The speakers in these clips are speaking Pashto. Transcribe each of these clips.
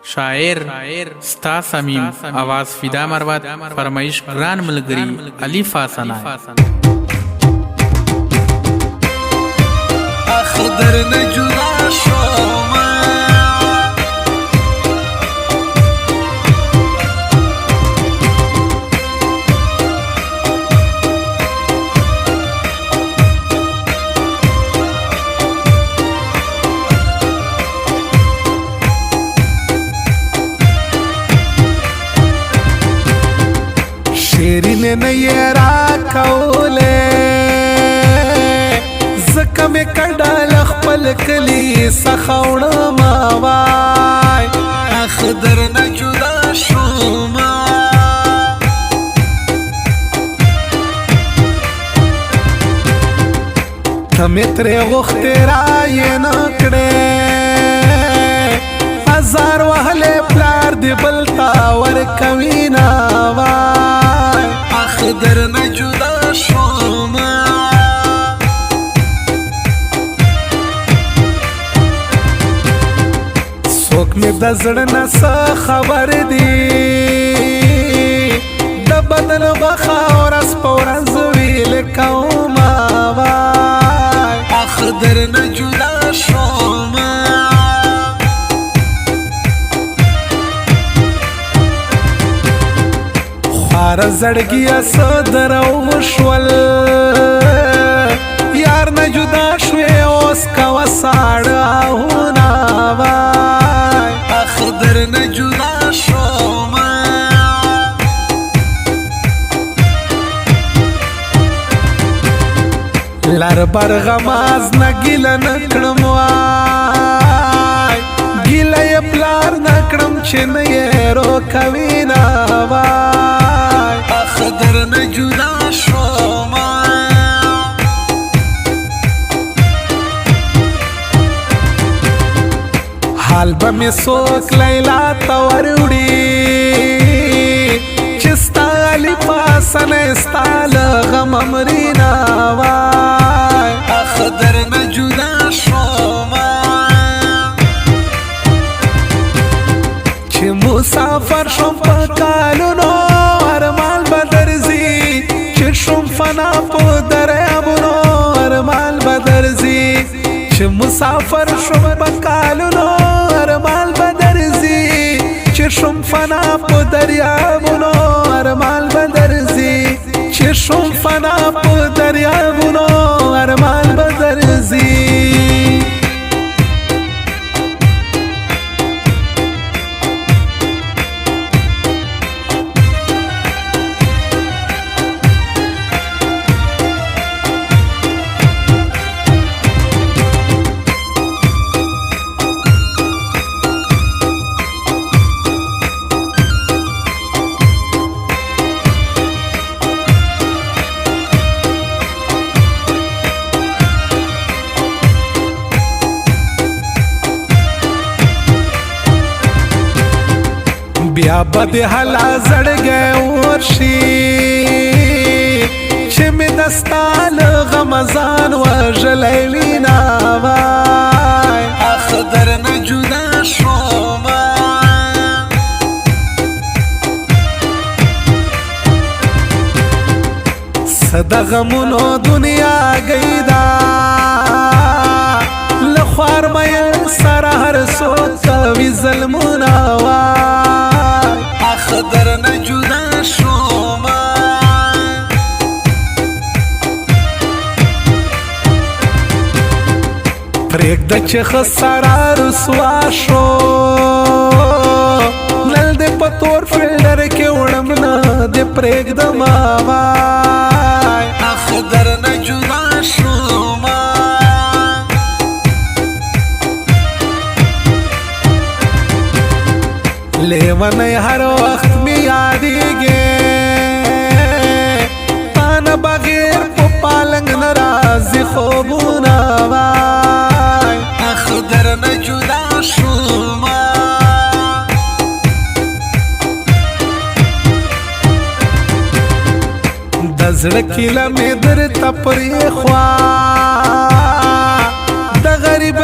शायर स्ता समीम आवाज फिदा मरवत फरमाइश ग्रान मलगरी अली फासना अखदर ने जुदा शोमा शेरीने ने ये राखौले ज़का में कड़ाल खपल कली सखौड़ मावाय अखदर न जुदा शोमा तमित्रे वख्ते राये नकड़े हजार वहले प्यार दे बलता वर कवीना अखदर न जुदा शोमा सोक में दजड़ न सा खबर दी द बदल बखा और अस पौरज वील कौमा अखदर न जुदा शोमा खार जड़गिया सदर वशवल यार न जुदा शुए ओस का वसाड़ा होना अखदर न जुदा शोमा लर बरगमाज न गिला नकड़म वाय गिला ये प्लार नकड़म छिन ये रो कवीना अखदर न जुदा शोमा हाल बमे सोक लैला तवरुड़ी चिस्ता अली पासन इस्ताल गम अमरीना अखदर न जुदा शोमा छि मुसाफर शुम पकालु नो अरमाल बदरजी छि शुम फना पो दरियाबुनो अरमाल बदरजी छि मुसाफर शुम पकालु नो अरमाल बदरजी छि शुम फना पो दरियाबुनो अरमाल बदरजी छि शुम फना पो दरियाबुनो अरमाल बदरजी बिया बदे हला जड़ गए वर्षी छिम दस्ताल गमजान वजलैलीना अखदर न जुदा शोमा सदा गमुनो दुनिया गईदा लख्वार मयल सरा हर सो कवि ज़ल्मुना अखदर न जुदा शोमा प्रेग द चख सारा रुसवा शो नल दे पतोर फिल्डर के उड़म न दे प्रेग द मावा अखदर न जुदा शोमा लेवन हर वक्त में यादी गे तान बगैर को पालंग नाराजी खोबुना अखदर न जुदा शोमा दजड़ किला में दर तपरी ख्वा द गरीब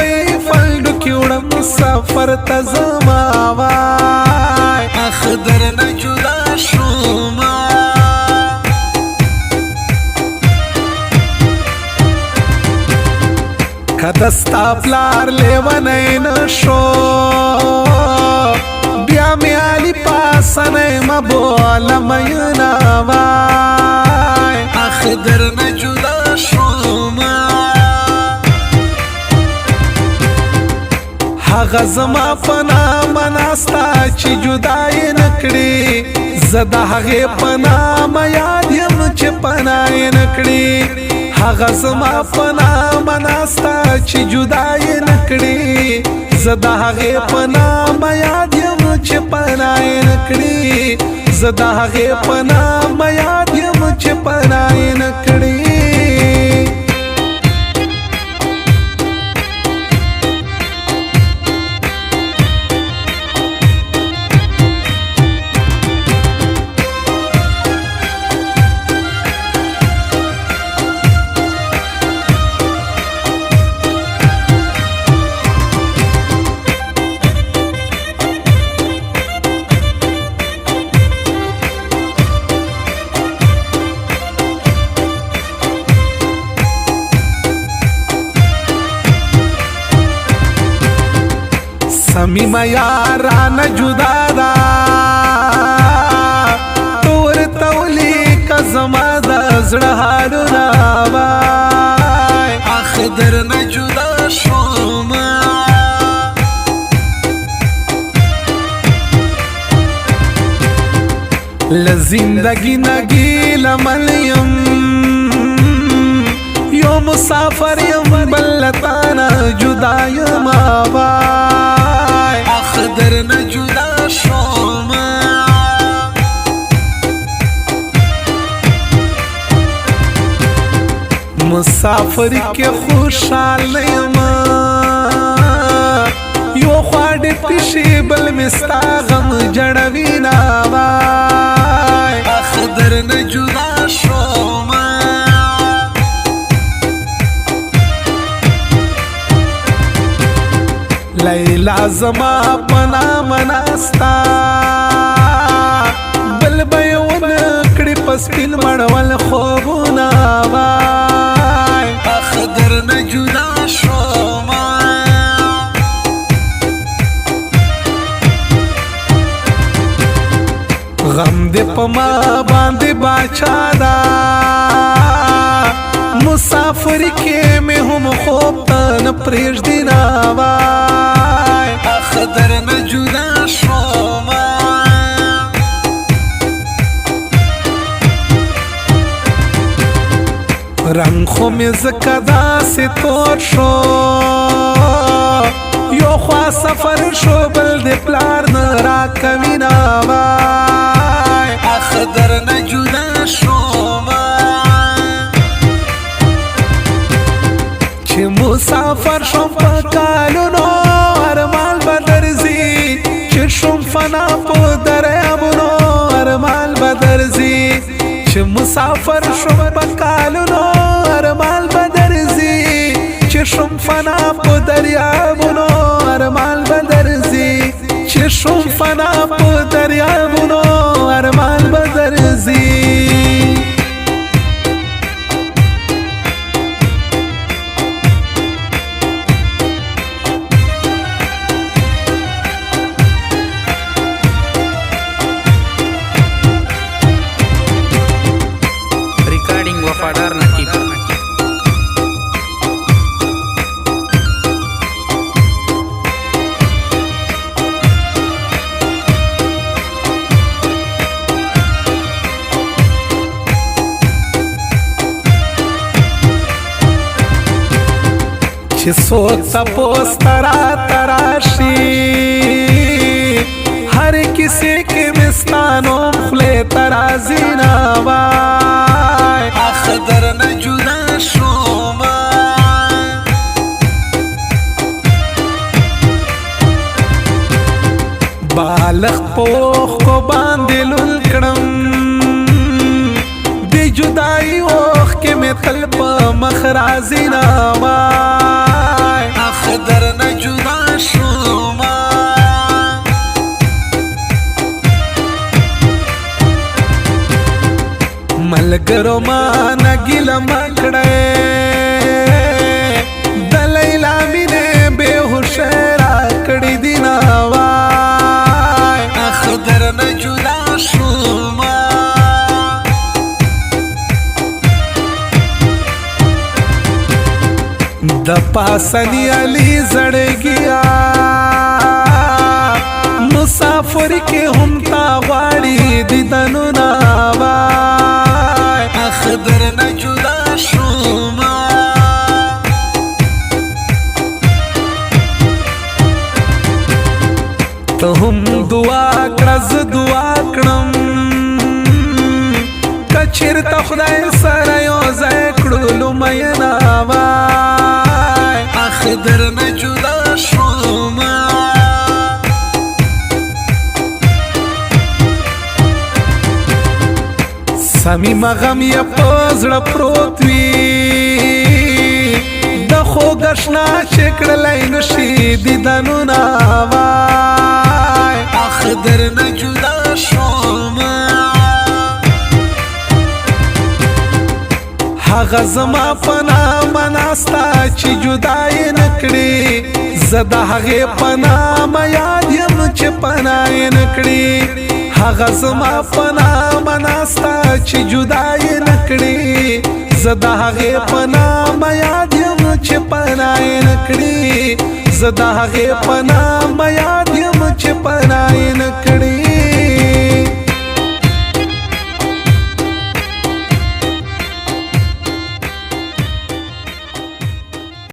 फल्ड क्योड़म सफर तजमावा دستا پلار لیونی نشو بیا می علی پاسنی مبول مینا وای اخدر نجدا شوما هغه زما پنا مناستا چې جدای نکړي زدا هغه پنا ما یاد یم چې پنا نکړي هغه زما پنا مناستا چې جدای نکړي زدا هغه پنا ما یاد یم چې پنا نکړي زدا هغه پنا ما یاد یم چې پنا نکړي سمیم یاران جدا دا تور تولی کا زما دا زړه حالونه وای اخدر نه جدا شوما لزندگی نگی لملیم یو مسافر یم بلتانا جدا یم وای اخدر نه جدا شوما مسافر کې خوشحال یم یو خواډ پښې بل مستا غم جړوي نا وای اخدر نه جدا شوما لیلا زما پنا مناستا بل بیون کړي پسپیل مړول خوبونه وای اخدر نه جدا شوما غم دې پما باندې باچا دا مسافر کې مې هم خوب تن پرېږدي نا وای اخدر نه جدا شوما رنگ خو مې ځکه داسې تور شو یو خوا سفر شو بل دې پلار نه راکوي نا وای اخدر نه جدا شوما چې مسافر شم په کالونو ارمان به درځي چې شم فنا په دریابونو ارمان به درځي چې مسافر شم په کالونو ارمان به درځي چې شم فنا په دریابونو ارمان به درځي چې شم فنا په دریابونو ارمان به درځي वफादार नकीब چې څوک تپوس ترا تراشي هر کسی کې مستانو خله ترازی نا وای اخدر نه جدا شوما بالغ پوخ کو باندې لول کړم دی جدائی اوخ کې مې تل په مخ رازی نا وای اخدر نه جدا شوما ملګرو ما نګیل مکړې د لیلا مینه حسنی علی زړګیا مسافر کې هم تا غواړي دیدنونه وای اخدر نه جدا شوم ته هم دعا کړه زه دعا کړم چیرته خدای سره یو ځای کړلو مینا وای اخدر نه جدا شوم صمیم غم یې په زړه پروت وي د خوږ اشنا چې کړلی نشي دیدنونه وای اخدر نه جدا شوم هغه زما په نامه ناسته چې جدا یې نه کړې زه د هغې په نامه یاد یم چې پناه یې نه کړې هغه زما په نامه ناسته چې جدا یې نه کړې زه د هغې په نامه یاد یم چې پناه یې نه کړې زه د هغې په نامه